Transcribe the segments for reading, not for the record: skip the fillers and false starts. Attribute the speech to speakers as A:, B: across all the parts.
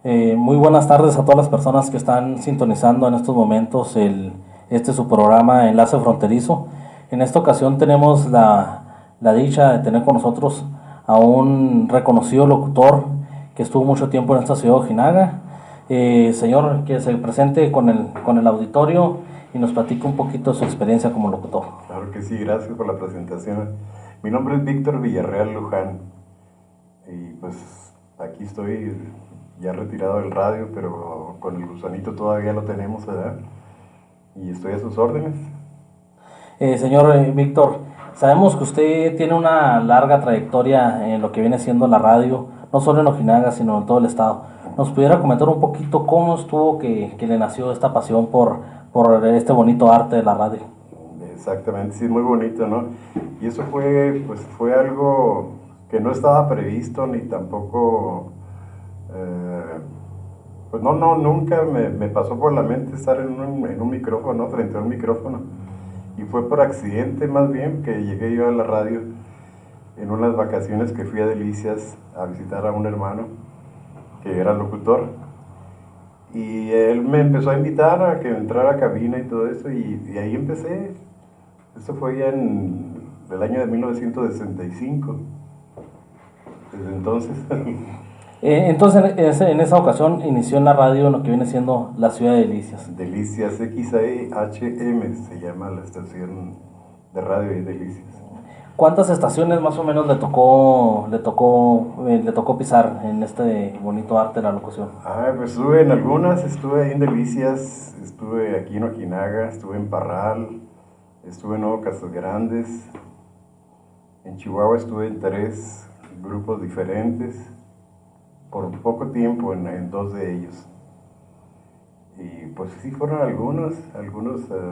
A: Muy buenas tardes a todas las personas que están sintonizando en estos momentos su programa Enlace Fronterizo. En esta ocasión tenemos la dicha de tener con nosotros a un reconocido locutor que estuvo mucho tiempo en esta ciudad de Ojinaga. Señor, que se presente con el auditorio y nos platique un poquito de su experiencia como locutor.
B: Claro que sí, gracias por la presentación. Mi nombre es Víctor Villarreal Luján y pues aquí estoy ya retirado del radio, pero con el gusanito todavía lo tenemos, ¿verdad? Y estoy a sus órdenes.
A: Señor Víctor, sabemos que usted tiene una larga trayectoria en lo que viene siendo la radio, no solo en Ojinaga, sino en todo el estado. ¿Nos pudiera comentar un poquito cómo estuvo que le nació esta pasión por este bonito arte de la radio?
B: Exactamente, sí, muy bonito, ¿no? Y eso fue algo que no estaba previsto ni tampoco, pues no, nunca me pasó por la mente estar en un micrófono, frente a un micrófono. Y fue por accidente más bien que llegué yo a la radio en unas vacaciones que fui a Delicias a visitar a un hermano que era locutor. Y él me empezó a invitar a que entrara a cabina y todo eso, y ahí empecé. Esto fue ya en el año de 1965. Desde entonces.
A: Entonces, en esa ocasión inició en la radio en lo que viene siendo la ciudad de Delicias.
B: Delicias XAHM se llama la estación de radio de Delicias.
A: ¿Cuántas estaciones más o menos le tocó pisar en este bonito arte de la locución?
B: Pues estuve en algunas, estuve ahí en Delicias, estuve aquí en Ojinaga, estuve en Parral, estuve en Nuevo Casas Grandes, en Chihuahua estuve en 3 grupos diferentes, por poco tiempo en 2 de ellos. Y pues sí fueron algunas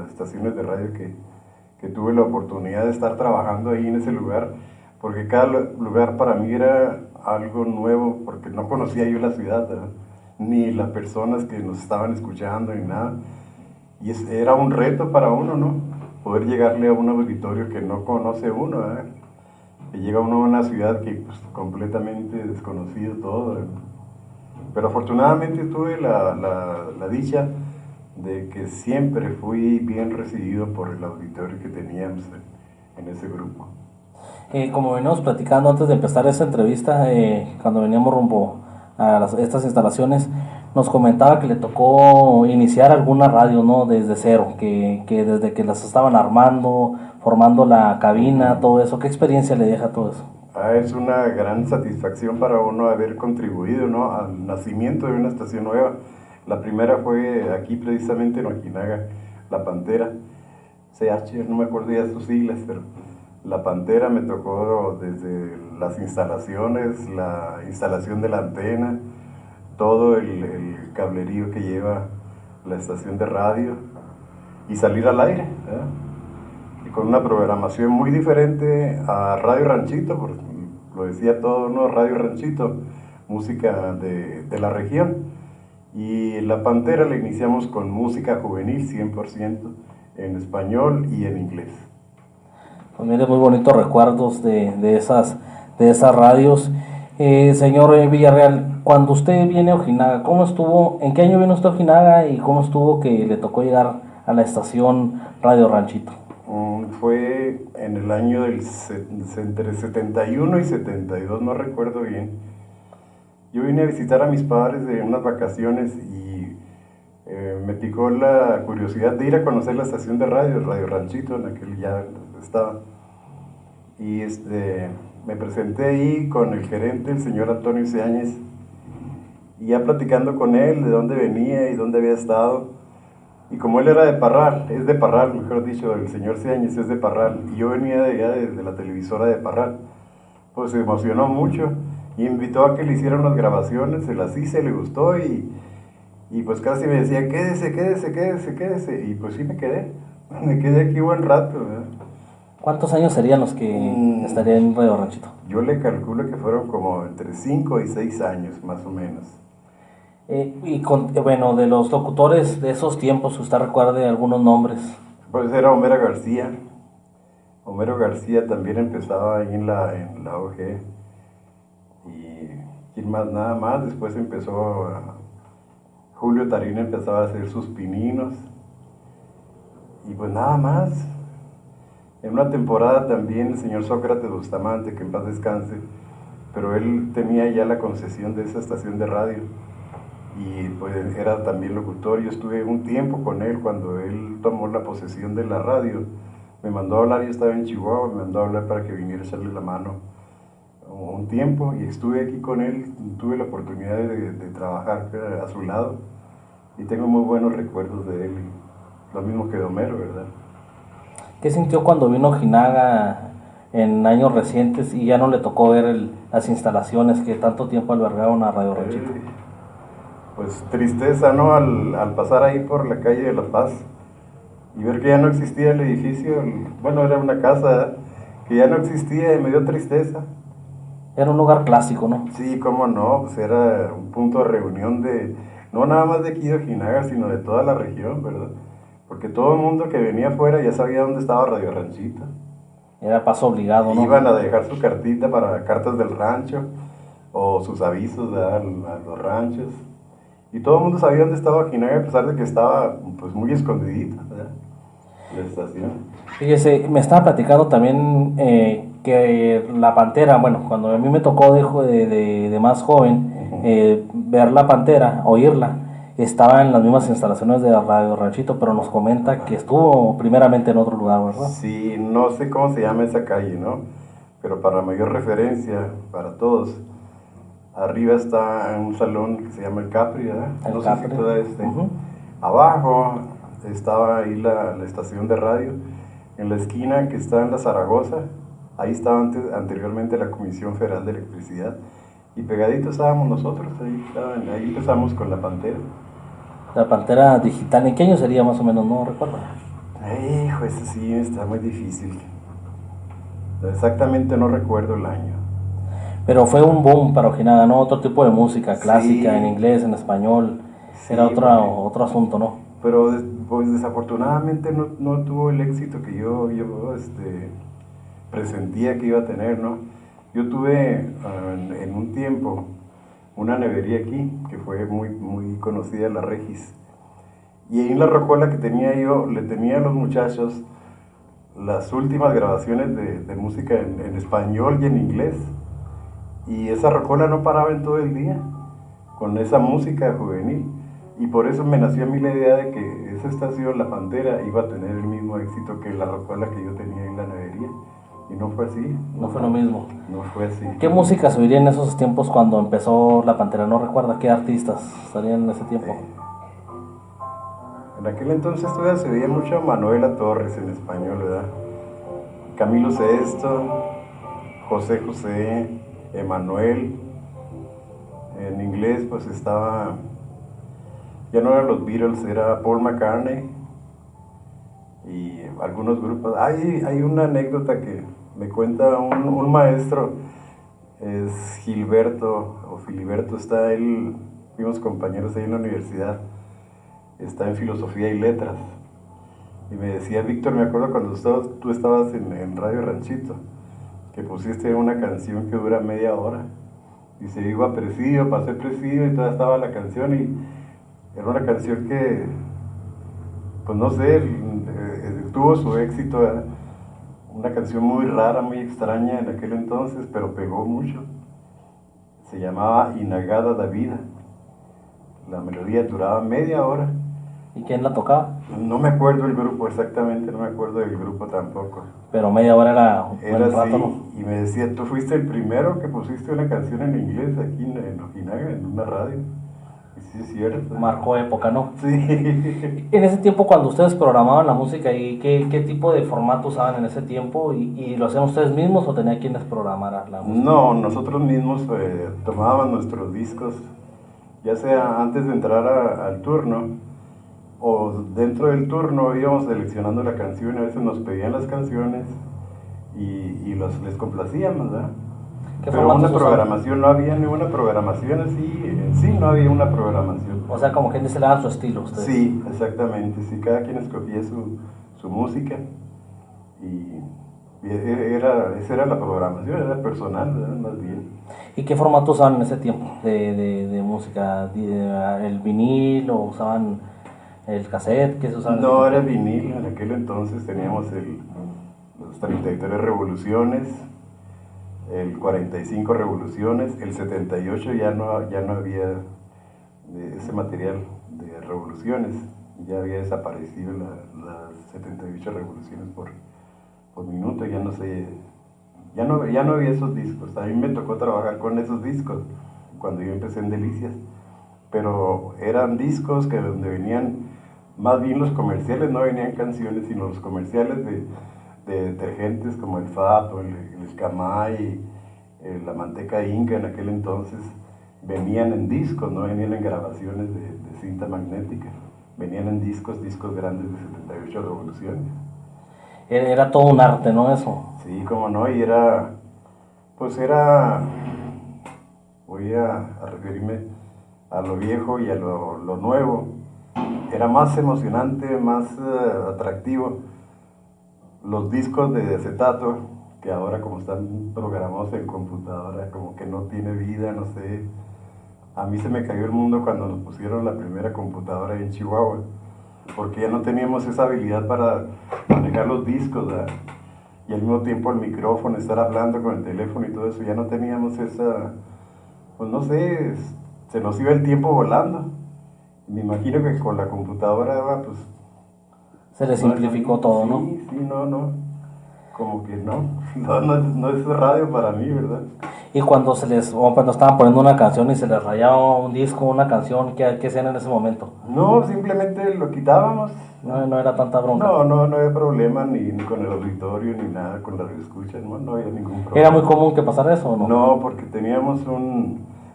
B: estaciones de radio que tuve la oportunidad de estar trabajando ahí en ese lugar, porque cada lugar para mí era algo nuevo, porque no conocía yo la ciudad, ¿verdad? Ni las personas que nos estaban escuchando, ni nada. Y era un reto para uno, ¿no? Poder llegarle a un auditorio que no conoce uno, ¿verdad? Que llega uno a una ciudad que pues, completamente desconocido todo, ¿verdad? Pero afortunadamente tuve la dicha de que siempre fui bien recibido por el auditorio que teníamos en ese grupo.
A: Como veníamos platicando antes de empezar esta entrevista, cuando veníamos rumbo a estas instalaciones, nos comentaba que le tocó iniciar alguna radio, ¿no? Desde cero, que desde que las estaban armando, formando la cabina, todo eso. ¿Qué experiencia le deja todo eso?
B: Es una gran satisfacción para uno haber contribuido, ¿no?, al nacimiento de una estación nueva. La primera fue aquí precisamente en Ojinaga, La Pantera, CH, no me acuerdo ya de sus siglas, pero La Pantera me tocó desde las instalaciones, la instalación de la antena, todo el cablerío que lleva la estación de radio y salir al aire, ¿verdad? Y con una programación muy diferente a Radio Ranchito, porque lo decía todo, ¿no? Radio Ranchito, música de la región. Y La Pantera la iniciamos con música juvenil 100% en español y en inglés.
A: Pues mire, muy bonitos recuerdos de esas radios. Señor Villarreal, cuando usted viene a Ojinaga, ¿cómo estuvo? ¿En qué año vino usted a Ojinaga y cómo estuvo que le tocó llegar a la estación Radio Ranchito?
B: Fue en el año entre 71 y 72, no recuerdo bien. Yo vine a visitar a mis padres de unas vacaciones y me picó la curiosidad de ir a conocer la estación de radio, Radio Ranchito, en la que ya estaba. Y me presenté ahí con el gerente, el señor Antonio Seáñez, y ya platicando con él de dónde venía y dónde había estado. Y como él era de Parral, es de Parral, mejor dicho, el señor Seáñez es de Parral, y yo venía de allá desde la televisora de Parral, pues se emocionó mucho y invitó a que le hiciera unas grabaciones, se las hice, le gustó y pues casi me decía, quédese, quédese, quédese, quédese, y pues sí me quedé aquí buen rato, ¿verdad?
A: ¿Cuántos años serían los que estarían en Radio Ranchito?
B: Yo le calculo que fueron como entre 5 y 6 años, más o menos.
A: Bueno, de los locutores de esos tiempos, ¿usted recuerde algunos nombres?
B: Pues era Homero García. Homero García también empezaba ahí en la OG. Y ¿Quién más? Nada más. Después Julio Tarín empezaba a hacer sus pininos. Y pues nada más. En una temporada también el señor Sócrates Bustamante, que en paz descanse, pero él tenía ya la concesión de esa estación de radio y pues era también locutor. Yo estuve un tiempo con él cuando él tomó la posesión de la radio. Me mandó a hablar, yo estaba en Chihuahua, me mandó a hablar para que viniera a echarle la mano un tiempo y estuve aquí con él, tuve la oportunidad de trabajar a su lado y tengo muy buenos recuerdos de él, lo mismo que de Homero, ¿verdad?
A: ¿Qué sintió cuando vino Ojinaga en años recientes y ya no le tocó ver las instalaciones que tanto tiempo albergaron a Radio Ranchito?
B: Pues tristeza, ¿no? Al pasar ahí por la calle de La Paz y ver que ya no existía el edificio, bueno, era una casa que ya no existía y me dio tristeza.
A: Era un lugar clásico, ¿no?
B: Sí, cómo no, pues era un punto de reunión no nada más de aquí de Ojinaga, sino de toda la región, ¿verdad? Porque todo el mundo que venía afuera ya sabía dónde estaba Radio Ranchito.
A: Era paso obligado, ¿no?
B: Iban a dejar su cartita para cartas del rancho o sus avisos a los ranchos. Y todo el mundo sabía dónde estaba Ojinaga, a pesar de que estaba pues muy escondidita, ¿verdad? La estación.
A: Fíjese, me estaba platicando también que la Pantera, bueno, cuando a mí me tocó de más joven ver la Pantera, oírla, estaba en las mismas instalaciones de Radio Ranchito, pero nos comenta que estuvo primeramente en otro lugar, ¿verdad?
B: Sí, no sé cómo se llama esa calle, ¿no? Pero para mayor referencia, para todos, arriba está un salón que se llama El Capri, ¿verdad?
A: El Capri.
B: Si todavía Abajo estaba ahí la estación de radio. En la esquina que está en la Zaragoza, ahí estaba anteriormente la Comisión Federal de Electricidad. Y pegadito estábamos nosotros, ahí empezamos con la Pantera.
A: La Pantera digital, ¿en qué año sería más o menos? No recuerdo.
B: Hijo, ese sí está muy difícil. Exactamente no recuerdo el año.
A: Pero fue un boom para Ojinaga, ¿no? Otro tipo de música clásica, sí, en inglés, en español. Sí, era otro asunto, ¿no?
B: Pero pues desafortunadamente no tuvo el éxito que yo presentía que iba a tener, ¿no? Yo tuve en un tiempo una nevería aquí, que fue muy, muy conocida, la Regis. Y ahí en la rocola que tenía yo, le tenía a los muchachos las últimas grabaciones de música en español y en inglés. Y esa rocola no paraba en todo el día con esa música juvenil. Y por eso me nació a mí la idea de que esa estación, La Pantera, iba a tener el mismo éxito que la rocola que yo tenía en la nevería. Y no fue así.
A: No fue lo mismo.
B: No fue así.
A: ¿Qué música se oiría en esos tiempos cuando empezó La Pantera? ¿No recuerda qué artistas estarían en ese tiempo?
B: En aquel entonces todavía se veía mucho a Manuela Torres en español, ¿verdad? Camilo Sesto, José José, Emanuel. En inglés pues estaba, ya no eran los Beatles, era Paul McCartney y algunos grupos. Hay una anécdota que me cuenta un maestro, es Filiberto, está él, fuimos compañeros ahí en la universidad, está en Filosofía y Letras. Y me decía, Víctor, me acuerdo cuando tú estabas en Radio Ranchito, que pusiste una canción que dura media hora. Dice, iba a presidio, pasé presidio y toda estaba la canción y era una canción que, pues no sé, tuvo su éxito, ¿verdad? Una canción muy rara, muy extraña en aquel entonces, pero pegó mucho. Se llamaba Inagada da Vida. La melodía duraba media hora.
A: ¿Y quién la tocaba?
B: No me acuerdo el grupo exactamente, no me acuerdo del grupo tampoco.
A: Pero media hora era un
B: buen
A: rato,
B: así,
A: ¿no?
B: Y me decía, tú fuiste el primero que pusiste una canción en inglés aquí en Ojinaga, en una radio. Y sí, es cierto.
A: Marcó época, ¿no?
B: Sí.
A: En ese tiempo, cuando ustedes programaban la música, ¿y qué tipo de formato usaban en ese tiempo? ¿Y lo hacían ustedes mismos o tenía quienes programaran la música?
B: No, nosotros mismos tomábamos nuestros discos, ya sea antes de entrar al turno, o dentro del turno íbamos seleccionando la canción, a veces nos pedían las canciones y les complacíamos, ¿verdad? Pero una programación, no había ninguna programación así, en sí no había una programación.
A: O sea, como que se le daban su estilo ustedes.
B: Sí, exactamente, sí, cada quien escogía su música y Esa era la programación, era personal, ¿verdad? Más bien.
A: ¿Y qué formato usaban en ese tiempo de música? ¿El vinil o usaban el cassette? ¿Qué se usaba en ese
B: No,
A: tiempo?
B: era vinil, en aquel entonces teníamos los 33 revoluciones, el 45 revoluciones, el 78 ya no había ese material de revoluciones, ya había desaparecido las 78 revoluciones por minuto, ya no había esos discos. A mí me tocó trabajar con esos discos cuando yo empecé en Delicias, pero eran discos que donde venían, más bien los comerciales, no venían canciones, sino los comerciales de detergentes como el FAP, o el Camay, la manteca Inca en aquel entonces, venían en discos, no venían en grabaciones de cinta magnética, venían en discos grandes de 78 revoluciones.
A: Era todo un arte, ¿no? Eso.
B: Sí, como no, y era, pues era, voy a referirme a lo viejo y a lo nuevo. Era más emocionante, más atractivo los discos de acetato, que ahora como están programados en computadora, como que no tiene vida, no sé. A mí se me cayó el mundo cuando nos pusieron la primera computadora en Chihuahua, porque ya no teníamos esa habilidad para manejar los discos, ¿verdad? Y al mismo tiempo el micrófono, estar hablando con el teléfono y todo eso, ya no teníamos esa, pues no sé, se nos iba el tiempo volando. Me imagino que con la computadora, pues...
A: Se le simplificó todo,
B: sí,
A: ¿no?
B: sí, no, como que no es radio para mí, ¿verdad?
A: Y cuando o cuando estaban poniendo una canción y se les rayaba un disco, una canción, ¿qué hacían en ese momento?
B: No, simplemente lo quitábamos.
A: No era tanta bronca.
B: No había problema ni con el auditorio ni nada con la radioescucha, no había ningún
A: ¿Era muy
B: problema.
A: común que pasara eso o no?
B: No, porque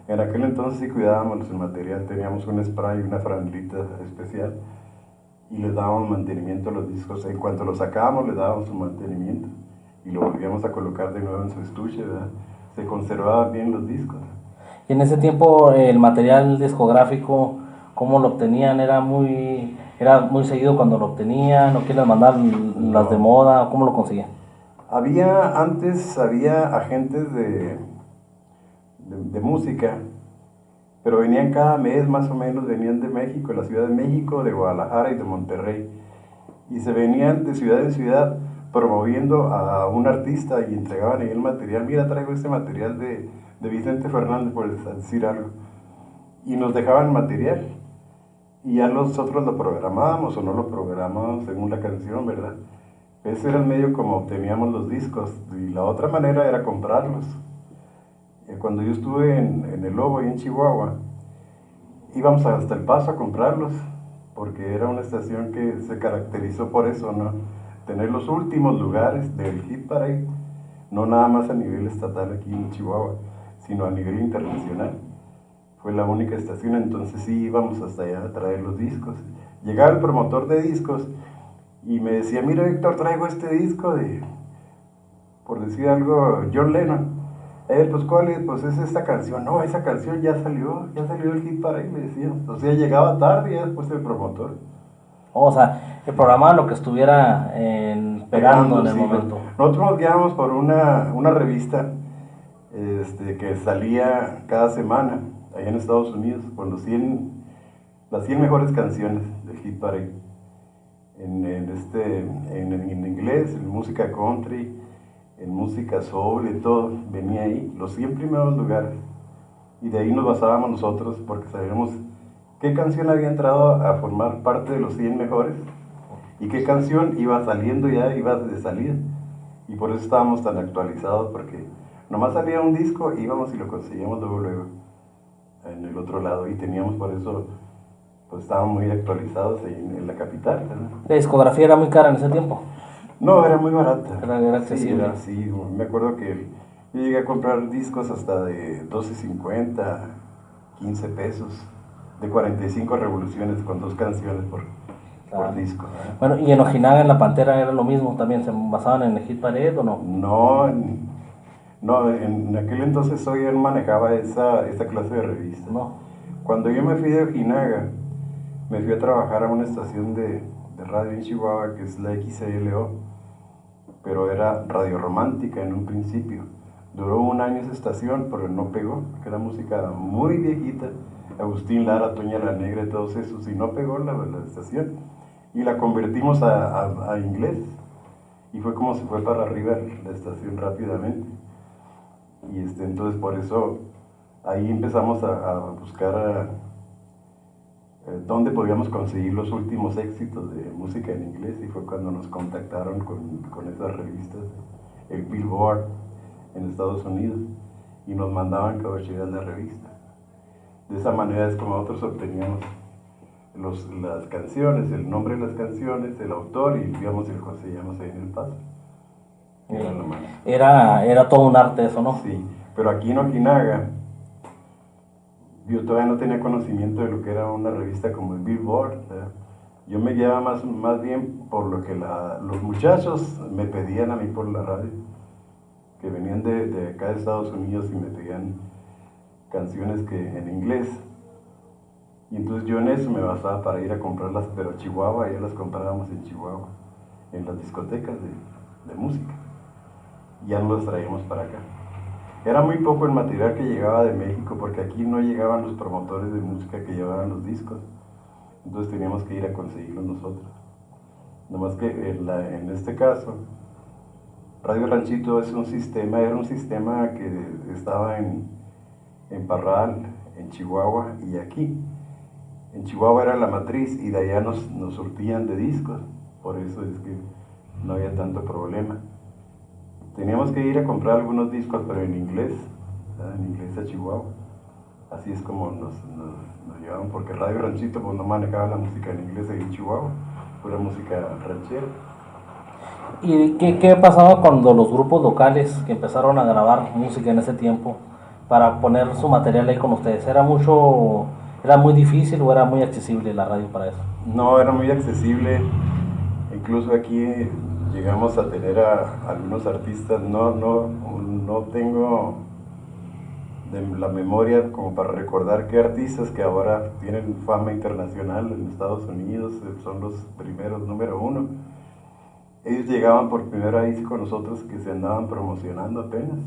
B: en aquel entonces sí cuidábamos el material, teníamos un spray y una franelita especial y les dábamos mantenimiento a los discos. En cuanto los sacábamos, les dábamos su mantenimiento y lo volvíamos a colocar de nuevo en su estuche, ¿verdad? Se conservaban bien los discos.
A: Y en ese tiempo el material discográfico, ¿cómo lo obtenían? Era muy seguido cuando lo obtenían, o quién les mandaban las de
B: No.
A: moda, ¿cómo lo conseguían?
B: Antes había agentes de música, pero venían cada mes más o menos, venían de México, de la Ciudad de México, de Guadalajara y de Monterrey. Y se venían de ciudad en ciudad promoviendo a un artista y entregaban ahí el material. Mira, traigo este material de Vicente Fernández, por decir algo. Y nos dejaban material. Y ya nosotros lo programábamos o no lo programábamos según la canción, ¿verdad? Ese era el medio como obteníamos los discos. Y la otra manera era comprarlos. Cuando yo estuve en El Lobo y en Chihuahua, íbamos hasta El Paso a comprarlos, porque era una estación que se caracterizó por eso, ¿no? Tener los últimos lugares del Hit Parade, no nada más a nivel estatal aquí en Chihuahua, sino a nivel internacional. Fue la única estación, entonces sí íbamos hasta allá a traer los discos. Llegaba el promotor de discos y me decía, mira Víctor, traigo este disco por decir algo, John Lennon. Pues ¿cuál es? Pues es esta canción. No, esa canción ya salió el Hit Parade, me decían. O sea, llegaba tarde ya después el promotor.
A: O sea, el programa lo que estuviera pegando en el
B: Sí,
A: momento.
B: nosotros nos guiábamos por una revista que salía cada semana allá en Estados Unidos con las 100 mejores canciones del Hit Parade. En inglés, en música country, en música soul, y todo, venía ahí, los 100 primeros lugares. Y de ahí nos basábamos nosotros porque sabíamos qué canción había entrado a formar parte de los 100 mejores y qué canción iba saliendo ya, iba de salida. Y por eso estábamos tan actualizados, porque nomás salía un disco, íbamos y lo conseguíamos luego en el otro lado, y teníamos por eso, pues estábamos muy actualizados en la capital, ¿verdad?
A: La discografía era muy cara en ese tiempo.
B: No, era muy barata.
A: Era accesible.
B: Sí, me acuerdo que yo llegué a comprar discos hasta de 12.50, 15 pesos, de 45 revoluciones con 2 canciones por disco, ¿verdad?
A: Bueno, y en Ojinaga, en La Pantera, era lo mismo también, ¿se basaban en el Hit Parade o no?
B: No, en aquel entonces yo no manejaba esa clase de revistas.
A: No.
B: Cuando yo me fui de Ojinaga, me fui a trabajar a una estación de radio en Chihuahua, que es la XLO. pero era Radio Romántica en un principio. Duró un año esa estación, pero no pegó, porque era música muy viejita. Agustín Lara, Toña la Negra y todos esos, y no pegó la estación. Y la convertimos a inglés. Y fue como se fue para arriba la estación rápidamente. Y entonces por eso ahí empezamos a buscar dónde podíamos conseguir los últimos éxitos de música en inglés, y fue cuando nos contactaron con esas revistas, el Billboard en Estados Unidos, y nos mandaban caballerías de revista. De esa manera es como nosotros obteníamos las canciones, el nombre de las canciones, el autor, y digamos el conseguíamos ahí en El Paso.
A: Era todo un arte eso, ¿no?
B: Sí, pero aquí en Ojinaga yo todavía no tenía conocimiento de lo que era una revista como el Billboard. Yo me guiaba más bien por lo que los muchachos me pedían a mí por la radio, que venían de acá de Estados Unidos y me pedían canciones que en inglés. Y entonces yo en eso me basaba para ir a comprarlas, pero a Chihuahua, ya las comprábamos en Chihuahua, en las discotecas de música. Y ya nos las traíamos para acá. Era muy poco el material que llegaba de México, porque aquí no llegaban los promotores de música que llevaban los discos. Entonces teníamos que ir a conseguirlos nosotros. Nomás que en este caso, Radio Ranchito era un sistema que estaba en Parral, en Chihuahua y aquí. En Chihuahua era la matriz y de allá nos surtían de discos, por eso es que no había tanto problema. Teníamos que ir a comprar algunos discos, pero en inglés a Chihuahua. Así es como nos llevaban, porque Radio Ranchito pues no manejaba la música en inglés en Chihuahua, pura música ranchera.
A: ¿Y qué pasaba cuando los grupos locales que empezaron a grabar música en ese tiempo para poner su material ahí con ustedes? ¿Era muy difícil o era muy accesible la radio para eso?
B: No, era muy accesible. Incluso aquí llegamos a tener a algunos artistas, no tengo la memoria como para recordar qué artistas que ahora tienen fama internacional en Estados Unidos, son los primeros, número uno. Ellos llegaban por primera vez con nosotros, que se andaban promocionando apenas,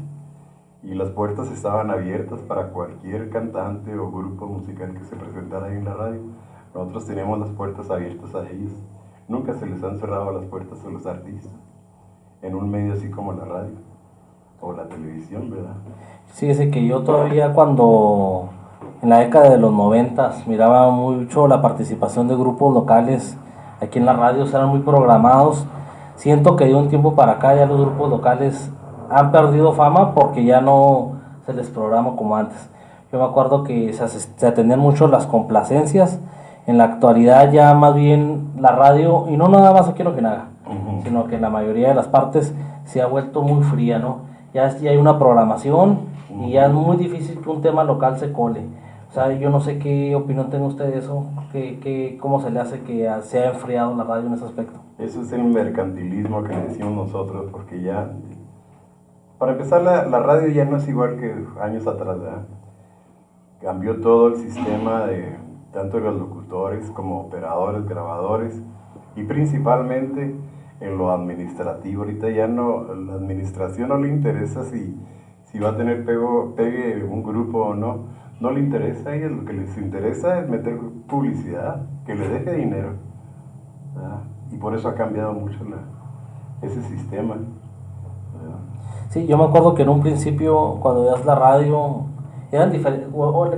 B: y las puertas estaban abiertas para cualquier cantante o grupo musical que se presentara ahí en la radio. Nosotros teníamos las puertas abiertas a ellos. Nunca se les han cerrado las puertas a los artistas en un medio así como la radio o la televisión, ¿verdad?
A: Sí, es que yo todavía cuando en la década de los 90 miraba mucho la participación de grupos locales aquí en las radios, eran muy programados. Siento que de un tiempo para acá ya los grupos locales han perdido fama porque ya no se les programa como antes. Yo me acuerdo que se atendían mucho las complacencias. En la actualidad ya más bien la radio, y no nada más aquí en Ojinaga, sino que en la mayoría de las partes se ha vuelto muy fría, ¿no? Ya hay una programación y ya es muy difícil que un tema local se cole. O sea, yo no sé qué opinión tiene usted de eso, cómo se le hace que se ha enfriado la radio en ese aspecto.
B: Eso es el mercantilismo que decimos nosotros, porque ya, para empezar, la radio ya no es igual que años atrás, ¿verdad? Cambió todo el sistema de tanto de los locutores como operadores, grabadores, y principalmente en lo administrativo. Ahorita ya no, la administración no le interesa si va a tener pegue un grupo o no le interesa a ellos. Lo que les interesa es meter publicidad, que le deje dinero, ¿verdad? Y por eso ha cambiado mucho ese sistema, ¿verdad?
A: Sí, yo me acuerdo que en un principio, cuando veías la radio, eran diferentes.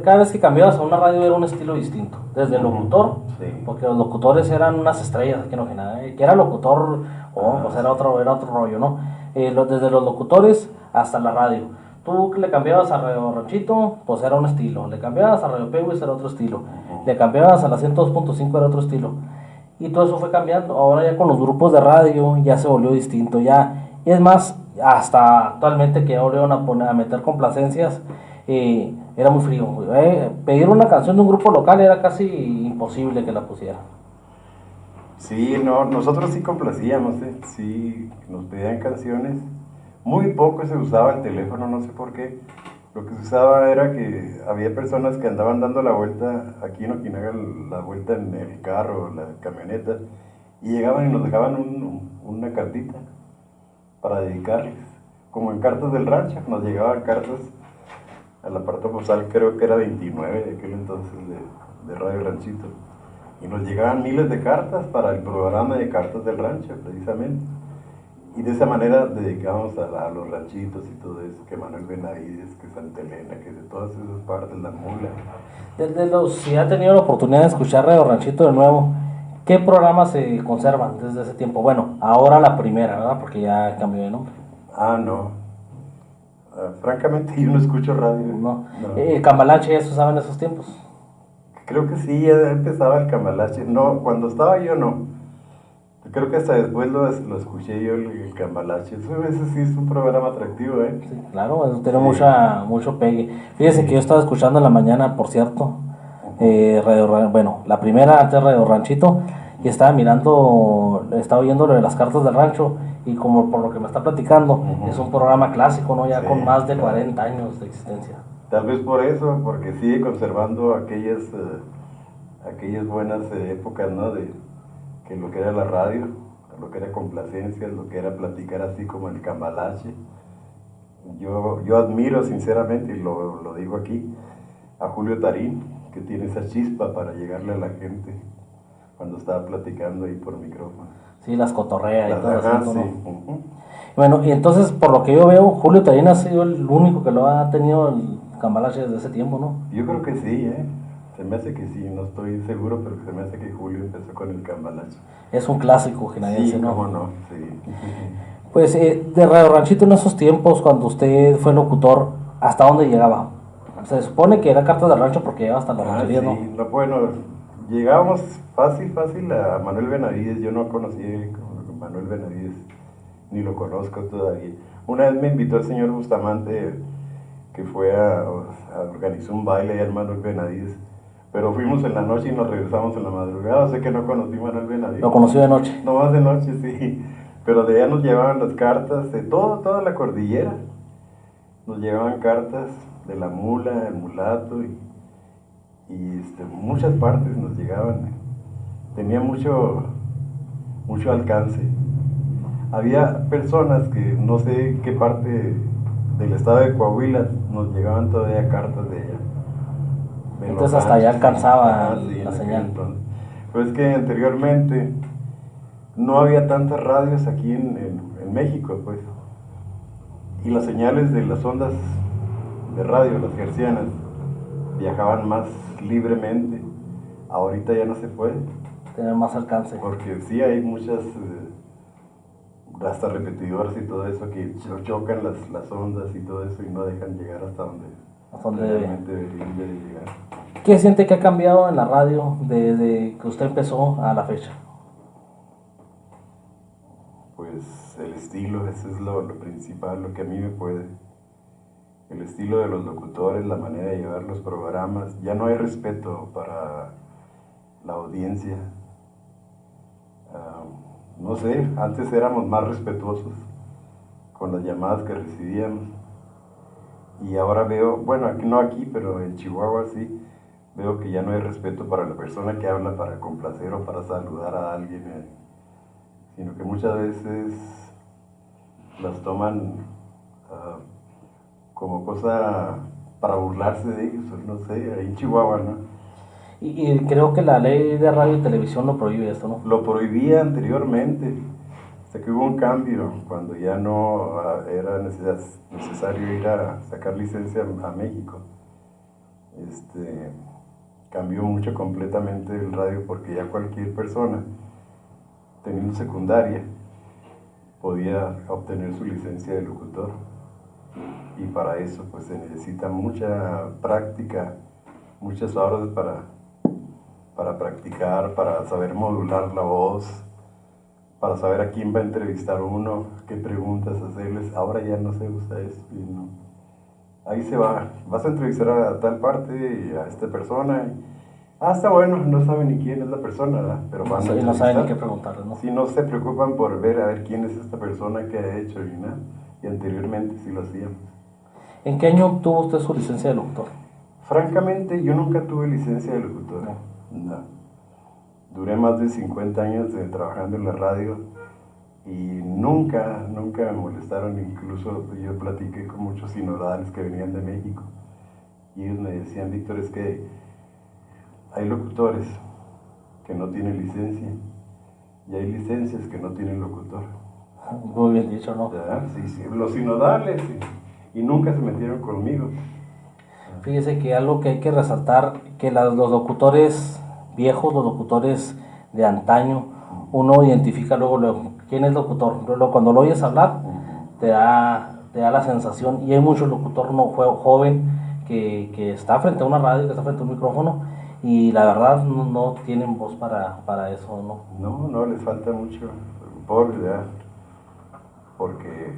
A: Cada vez que cambiabas a una radio era un estilo distinto. Desde el locutor,
B: sí,
A: porque los locutores eran unas estrellas aquí en Ojinaga. Que era locutor, pues era otro rollo, ¿no? Desde los locutores hasta la radio. Tú le cambiabas a Radio Ranchito, pues era un estilo. Le cambiabas a Radio Peguis, era otro estilo. Le cambiabas a la 102.5, era otro estilo. Y todo eso fue cambiando. Ahora ya con los grupos de radio ya se volvió distinto. Ya, y es más, hasta actualmente que ya volvieron a meter complacencias, era muy frío. Pedir una canción de un grupo local era casi imposible que la pusiera.
B: Sí, nosotros sí complacíamos, sí, nos pedían canciones. Muy poco se usaba el teléfono, no sé por qué. Lo que se usaba era que había personas que andaban dando la vuelta aquí en Ojinaga, la vuelta en el carro, la camioneta, y llegaban y nos dejaban una cartita. para dedicarles. Como en Cartas del Rancho, nos llegaban cartas al aparato postal, creo que era 29 de aquel entonces de Radio Ranchito. Y nos llegaban miles de cartas para el programa de Cartas del Rancho, precisamente. Y de esa manera dedicamos a los ranchitos y todo eso, que Manuel Benavides, que Santa Elena, que de todas esas partes, la mula.
A: Si ha tenido la oportunidad de escuchar Radio Ranchito de nuevo, ¿qué programas se conservan desde ese tiempo? Bueno, ahora la primera, ¿verdad? Porque ya cambió de nombre.
B: No. Francamente yo no escucho radio.
A: No. Cambalache ya se usaba en esos tiempos.
B: Creo que sí, ya empezaba el Cambalache. No, cuando estaba yo no. Creo que hasta después lo escuché yo, el Cambalache. Ese sí es un programa atractivo, ¿eh?
A: Sí, claro, eso tiene mucho pegue. Fíjese que yo estaba escuchando en la mañana, por cierto, la primera antes Radio Ranchito, y estaba oyendo lo de las cartas del rancho, y como por lo que me está platicando, es un programa clásico, ¿no? Ya con más de 40 años de existencia.
B: Tal vez por eso, porque sigue conservando aquellas buenas épocas, ¿no? De que lo que era la radio, lo que era complacencia, lo que era platicar así como el Cambalache. Yo admiro sinceramente, y lo digo aquí, a Julio Tarín, que tiene esa chispa para llegarle a la gente cuando estaba platicando ahí por micrófono.
A: Sí, las cotorreas y todo eso,
B: sí.
A: ¿no? Bueno, y entonces, por lo que yo veo, Julio Tarín ha sido el único que lo ha tenido el Cambalache desde ese tiempo, ¿no?
B: Yo creo que sí, se me hace que sí, no estoy seguro, pero se me hace que Julio empezó con el Cambalache.
A: Es un clásico genadiense,
B: sí,
A: ¿no?
B: Cómo no, sí.
A: Pues de Radio Ranchito en esos tiempos, cuando usted fue locutor, ¿hasta dónde llegaba? Se supone que era Cartas del Rancho porque llegaba hasta la ranchería, ¿no?
B: Sí, bueno, llegábamos fácil a Manuel Benavides. Yo no conocí a Manuel Benavides, ni lo conozco todavía. Una vez me invitó el señor Bustamante, que fue a organizar un baile allá en Manuel Benavides, pero fuimos en la noche y nos regresamos en la madrugada. O sea que no conocí a Manuel Benavides.
A: ¿Lo conoció de noche?
B: No, más de noche, sí. Pero de allá nos llevaban las cartas de toda la cordillera. Nos llevaban cartas de la mula, el mulato y muchas partes nos llegaban. Tenía mucho alcance. Había personas que no sé qué parte del estado de Coahuila nos llegaban todavía cartas de ella.
A: Entonces hasta allá alcanzaba la señal.
B: Pues que anteriormente no había tantas radios aquí en México, pues. Y las señales de las ondas de radio, las hertzianas, viajaban más libremente. Ahorita ya no se puede.
A: Tener más alcance.
B: Porque sí hay muchas, hasta repetidoras y todo eso, que chocan las ondas y todo eso y no dejan llegar hasta donde realmente deberían de llegar.
A: ¿Qué siente que ha cambiado en la radio desde que usted empezó a la fecha?
B: Pues el estilo, eso es lo principal, lo que a mí me puede. El estilo de los locutores, la manera de llevar los programas. Ya no hay respeto para la audiencia. No sé, antes éramos más respetuosos con las llamadas que recibíamos. Y ahora veo, bueno, no aquí, pero en Chihuahua sí, veo que ya no hay respeto para la persona que habla para complacer o para saludar a alguien, sino que muchas veces las toman como cosa para burlarse de ellos, no sé, ahí en Chihuahua, ¿no?
A: Y creo que la ley de radio y televisión lo prohíbe esto, ¿no?
B: Lo prohibía anteriormente, hasta que hubo un cambio, cuando ya no era necesario ir a sacar licencia a México. Cambió mucho completamente el radio, porque ya cualquier persona, teniendo secundaria, podía obtener su licencia de locutor. Y para eso pues se necesita mucha práctica, muchas horas para practicar, para saber modular la voz, para saber a quién va a entrevistar uno, qué preguntas hacerles. Ahora ya no se usa eso. ¿No? Ahí se va, vas a entrevistar a tal parte y a esta persona. Está bueno, no saben ni quién es la persona, ¿verdad? Pero van a
A: no saben ni qué preguntarles, ¿no?
B: Si no se preocupan por ver a ver quién es esta persona que ha hecho y nada. Y anteriormente sí lo hacíamos.
A: ¿En qué año obtuvo usted su licencia de locutor?
B: Francamente, yo nunca tuve licencia de locutor. No. Duré más de 50 años trabajando en la radio y nunca me molestaron. Incluso yo platiqué con muchos sinodales que venían de México y ellos me decían: Víctor, es que hay locutores que no tienen licencia y hay licencias que no tienen locutor.
A: Muy bien dicho, ¿no?
B: Sí, sí, los sinodales, y nunca se metieron conmigo.
A: Fíjese que algo que hay que resaltar, que los locutores viejos, los locutores de antaño, uno identifica luego quién es locutor. Luego, cuando lo oyes hablar, te da la sensación, y hay muchos locutor no joven que está frente a una radio, que está frente a un micrófono, y la verdad no tienen voz para eso, ¿no?
B: No, les falta mucho, pobres, ¿verdad? Porque,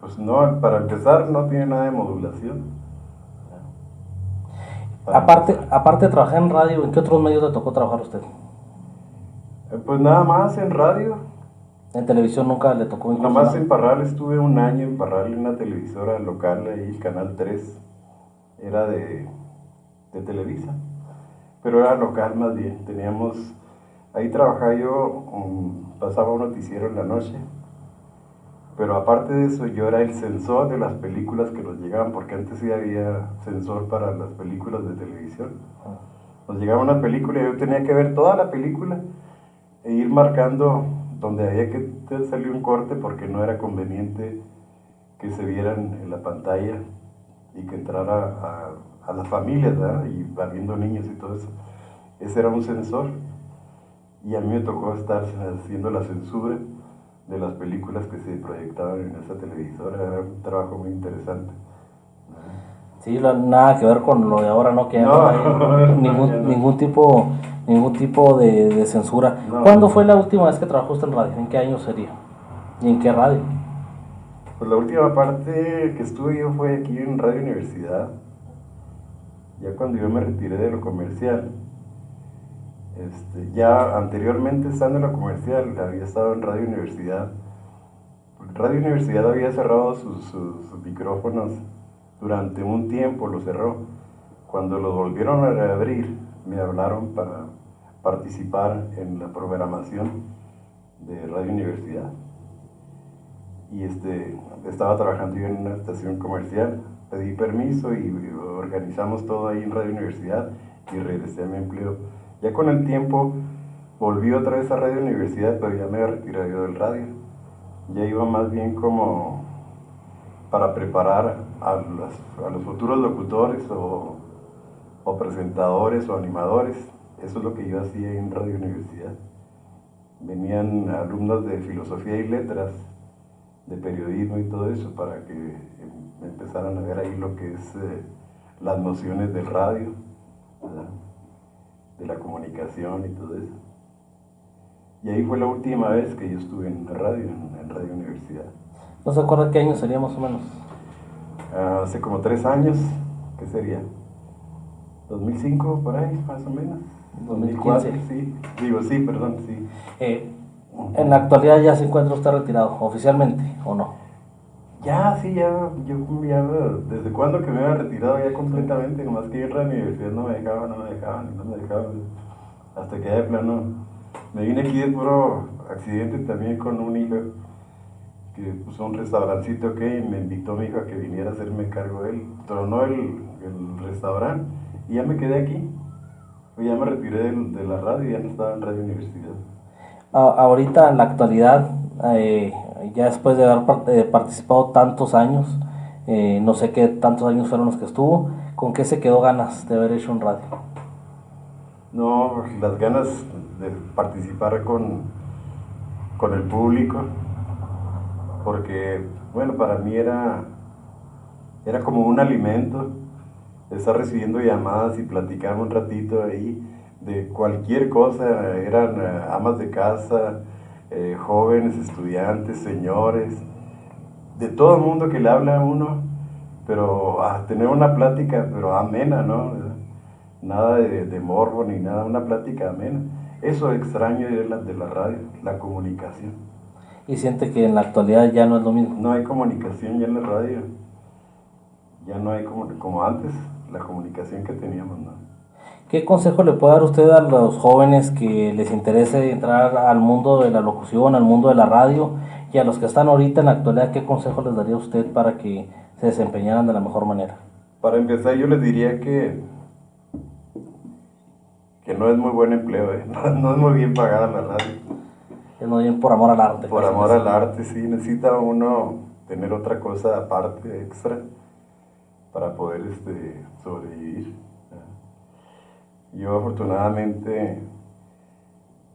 B: pues no, para empezar, no tiene nada de modulación.
A: Aparte de trabajar en radio, ¿en qué otros medios le tocó trabajar a usted?
B: Pues nada más en radio.
A: En televisión nunca le tocó
B: incursionar. Nada más en Parral, estuve un año en Parral en una televisora local, ahí Canal 3. Era de Televisa, pero era local más bien. Ahí trabajaba yo, pasaba un noticiero en la noche, pero aparte de eso yo era el censor de las películas que nos llegaban, porque antes sí había censor para las películas de televisión. Nos llegaba una película y yo tenía que ver toda la película e ir marcando donde había que salir un corte, porque no era conveniente que se vieran en la pantalla y que entrara a las familias, ¿verdad? Y habiendo niños y todo eso. Ese era un censor, y a mí me tocó estar haciendo la censura de las películas que se proyectaban en esa televisora. Era un trabajo muy interesante.
A: Sí, nada que ver con lo de ahora, ¿no? Que no hay ningún tipo de censura. No. ¿Cuándo fue la última vez que trabajó usted en radio? ¿En qué año sería? ¿Y en qué radio?
B: Pues la última parte que estuve yo fue aquí en Radio Universidad, ya cuando yo me retiré de lo comercial. Ya anteriormente, estando en lo comercial, había estado en Radio Universidad. Radio Universidad había cerrado sus micrófonos durante un tiempo, lo cerró. Cuando lo volvieron a reabrir, me hablaron para participar en la programación de Radio Universidad. Y estaba trabajando yo en una estación comercial, pedí permiso y organizamos todo ahí en Radio Universidad y regresé a mi empleo. Ya con el tiempo volví otra vez a Radio Universidad, pero ya me había retirado yo del radio. Ya iba más bien como para preparar a los futuros locutores o presentadores o animadores. Eso es lo que yo hacía en Radio Universidad. Venían alumnos de filosofía y letras, de periodismo y todo eso, para que empezaran a ver ahí lo que es las nociones del radio, ¿verdad? De la comunicación y todo eso. Y ahí fue la última vez que yo estuve en radio, en Radio Universidad.
A: ¿No se acuerda qué año sería más o menos?
B: Hace como 3 años, ¿qué sería? 2005, por ahí, más o menos.
A: 2004,
B: sí. Digo, sí, perdón, sí.
A: ¿En la actualidad ya se encuentra usted retirado, oficialmente, o no?
B: Ya, sí, yo desde cuando que me había retirado ya completamente, nomás que yo en la universidad no me dejaban, hasta que ya de plano me vine aquí de puro accidente también con un hijo que puso un restaurancito que me invitó mi hijo a que viniera a hacerme cargo de él, tronó el restaurante y ya me quedé aquí, ya me retiré de la radio y ya no estaba en Radio Universidad.
A: Ahorita en la actualidad, ya después de haber participado tantos años, no sé qué tantos años fueron los que estuvo, ¿con qué se quedó ganas de haber hecho un radio?
B: No, las ganas de participar con el público, porque, bueno, para mí era como un alimento, estar recibiendo llamadas y platicar un ratito ahí de cualquier cosa. Eran amas de casa, jóvenes, estudiantes, señores, de todo el mundo que le habla a uno, pero a tener una plática, pero amena, ¿no? Nada de morbo ni nada, una plática amena. Eso extraño de la radio, la comunicación.
A: ¿Y siente que en la actualidad ya no es lo mismo?
B: No hay comunicación ya en la radio, ya no hay como antes, la comunicación que teníamos, ¿no?
A: ¿Qué consejo le puede dar usted a los jóvenes que les interese entrar al mundo de la locución, al mundo de la radio, y a los que están ahorita en la actualidad, qué consejo les daría usted para que se desempeñaran de la mejor manera?
B: Para empezar, yo les diría que no es muy buen empleo, ¿eh? No es muy bien pagada la radio.
A: Es no bien por amor al arte.
B: Por amor al arte, sí, necesita uno tener otra cosa aparte, extra, para poder sobrevivir. Yo afortunadamente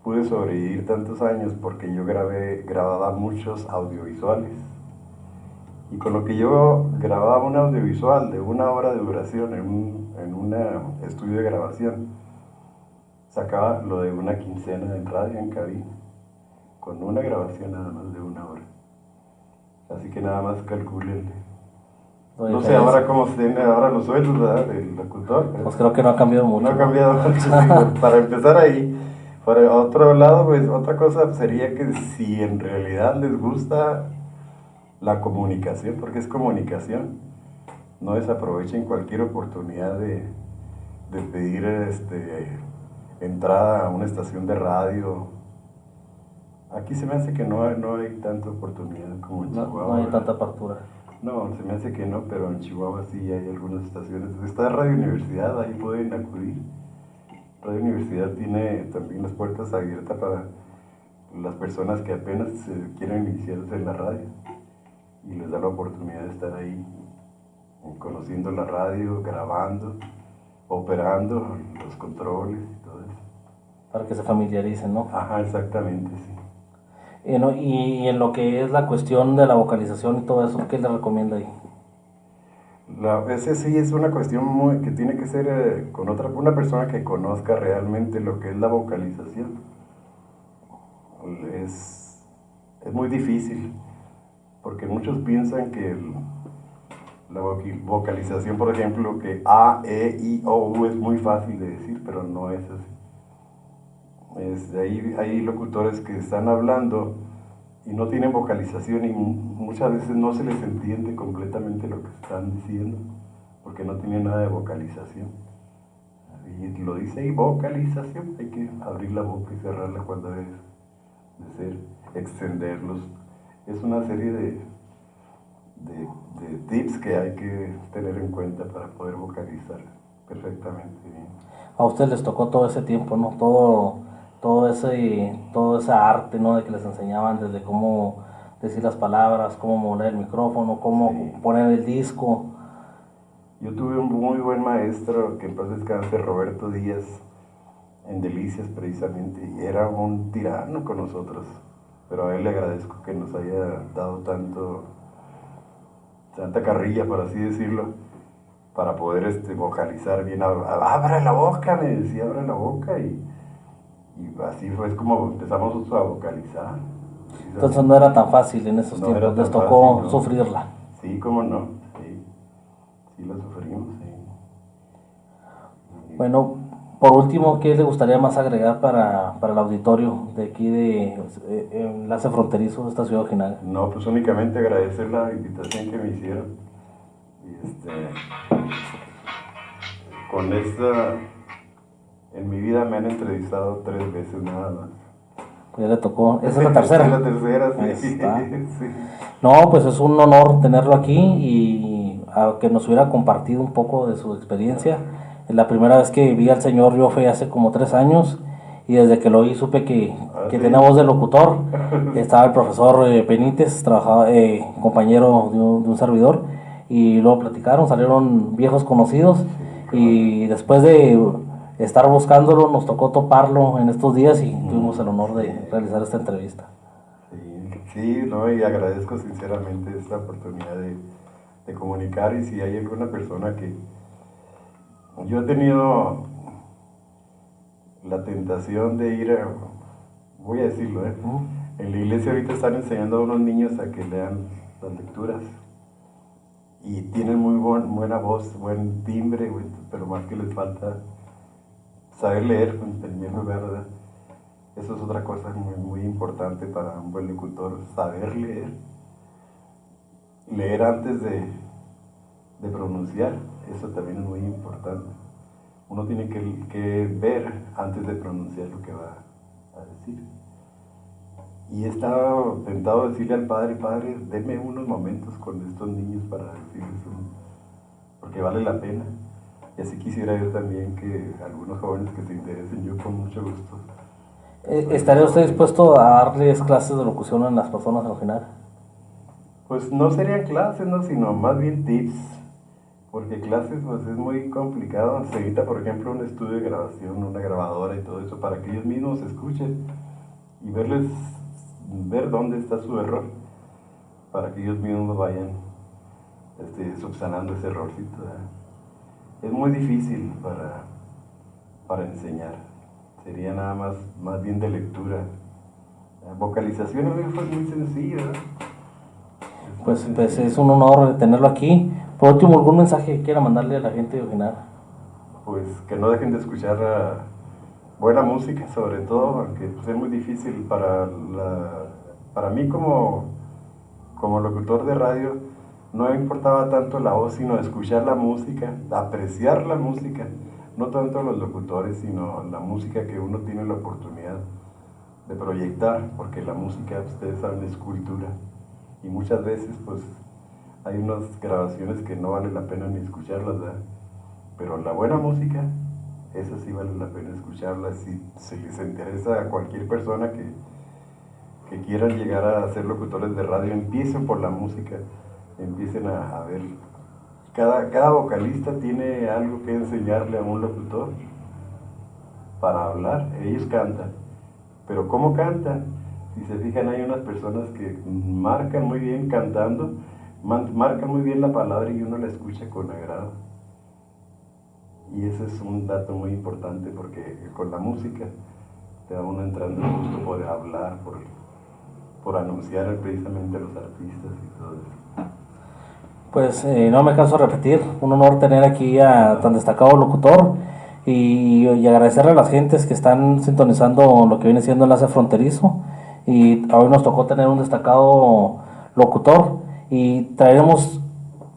B: pude sobrevivir tantos años porque yo grababa muchos audiovisuales. Y con lo que yo grababa un audiovisual de 1 hora de duración en un estudio de grabación, sacaba lo de una quincena en radio, en cabina, con una grabación nada más de 1 hora. Así que nada más calculen. No sé ahora cómo estén ahora los sueldos, ¿verdad?, del locutor.
A: Pues creo que no ha cambiado mucho.
B: No ha cambiado mucho, sí. Para empezar ahí. Por otro lado, pues otra cosa sería que si en realidad les gusta la comunicación, porque es comunicación, no desaprovechen cualquier oportunidad de pedir entrada a una estación de radio. Aquí se me hace que no hay tanta oportunidad como en Chihuahua.
A: No hay tanta apertura.
B: No, se me hace que no, pero en Chihuahua sí hay algunas estaciones. Está Radio Universidad, ahí pueden acudir. Radio Universidad tiene también las puertas abiertas para las personas que apenas quieren iniciarse en la radio, y les da la oportunidad de estar ahí, conociendo la radio, grabando, operando los controles y todo eso.
A: Para que se familiaricen, ¿no?
B: Ajá, exactamente, sí.
A: Y en lo que es la cuestión de la vocalización y todo eso, ¿qué le recomienda ahí?
B: Ese sí es una cuestión que tiene que ser con una persona que conozca realmente lo que es la vocalización. Es muy difícil, porque muchos piensan que la vocalización, por ejemplo, que A, E, I, O, U es muy fácil de decir, pero no es así. Hay locutores que están hablando y no tienen vocalización, y muchas veces no se les entiende completamente lo que están diciendo, porque no tienen nada de vocalización. Y lo dice ahí, vocalización, hay que abrir la boca y cerrarla cuando es de ser, extenderlos. Es una serie de tips que hay que tener en cuenta para poder vocalizar perfectamente bien.
A: A ustedes les tocó todo ese tiempo, ¿no? Todo ese arte, ¿no? De que les enseñaban desde cómo decir las palabras, cómo mover el micrófono, cómo poner el disco.
B: Yo tuve un muy buen maestro, que en paz descanse, Roberto Díaz, en Delicias precisamente, y era un tirano con nosotros, pero a él le agradezco que nos haya dado tanta carrilla, por así decirlo, para poder vocalizar bien. Abra la boca, me decía, abra la boca, y así fue como empezamos a vocalizar.
A: Entonces no era tan fácil en esos tiempos, les tocó
B: fácil, ¿no?
A: sufrirla.
B: Sí, cómo no, sí la sufrimos, sí.
A: Bueno, por último, ¿qué le gustaría más agregar para el auditorio de aquí de Enlace Fronterizo de esta ciudad de Ojinaga?
B: No, pues únicamente agradecer la invitación que me hicieron. Y con en mi vida me han entrevistado 3 veces nada más.
A: Ya le tocó, esa es la tercera.
B: Es la tercera, sí.
A: Ahí está.
B: Sí.
A: No, pues es un honor tenerlo aquí y a que nos hubiera compartido un poco de su experiencia. La primera vez que vi al señor yo fue hace como 3 años, y desde que lo vi supe que
B: ¿Sí?
A: tenía voz de locutor. Estaba el profesor Benítez, trabajaba compañero de un servidor, y luego platicaron, salieron viejos conocidos, y después de estar buscándolo nos tocó toparlo en estos días y tuvimos el honor de realizar esta entrevista.
B: Sí, no, y agradezco sinceramente esta oportunidad de comunicar. Y si hay alguna persona que... Yo he tenido la tentación de ir voy a decirlo, en la iglesia ahorita están enseñando a unos niños a que lean las lecturas, y tienen muy buena voz, buen timbre, pero más que les falta saber leer en primer lugar, ¿verdad? Eso es otra cosa muy, muy importante para un buen locutor, saber leer. Leer antes de pronunciar, eso también es muy importante. uno tiene que ver antes de pronunciar lo que va a decir. Y he estado tentado a decirle al padre, padre, deme unos momentos con estos niños para decirles, porque vale la pena. Y así quisiera yo también que algunos jóvenes que se interesen, yo con mucho gusto.
A: ¿Estaría usted dispuesto a darles clases de locución a las personas en Ojinaga?
B: Pues no serían clases, ¿no? Sino más bien tips, porque clases pues es muy complicado. Se necesita, por ejemplo, un estudio de grabación, una grabadora y todo eso, para que ellos mismos escuchen y ver dónde está su error, para que ellos mismos vayan subsanando ese errorcito, ¿verdad? Es muy difícil para enseñar, sería nada más bien de lectura. La vocalización es muy sencilla, ¿verdad?
A: Pues es un honor tenerlo aquí. Por último, ¿algún mensaje que quiera mandarle a la gente de Ojinaga?
B: Pues que no dejen de escuchar buena música, sobre todo, aunque pues, es muy difícil para mí como locutor de radio. No importaba tanto la voz, sino escuchar la música, apreciar la música, no tanto los locutores, sino la música que uno tiene la oportunidad de proyectar, porque la música, ustedes saben, es cultura. Y muchas veces, pues, hay unas grabaciones que no vale la pena ni escucharlas, ¿verdad? Pero la buena música, esa sí vale la pena escucharla. Si se les interesa a cualquier persona que quieran llegar a ser locutores de radio, empiecen por la música, empiecen a ver. Cada vocalista tiene algo que enseñarle a un locutor para hablar. Ellos cantan, pero ¿cómo cantan? Si se fijan, hay unas personas que marcan muy bien cantando, marcan muy bien la palabra y uno la escucha con agrado. Y ese es un dato muy importante, porque con la música te va uno entrando en gusto por hablar, por anunciar precisamente a los artistas y todo eso.
A: Pues no me canso de repetir, un honor tener aquí a tan destacado locutor y agradecerle a las gentes que están sintonizando lo que viene siendo Enlace Fronterizo. Y hoy nos tocó tener un destacado locutor y traeremos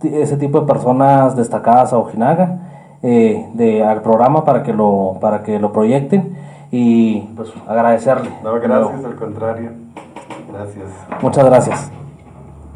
A: ese tipo de personas destacadas a Ojinaga al programa para que lo proyecten y pues agradecerle.
B: No, gracias, al contrario. Gracias.
A: Muchas gracias.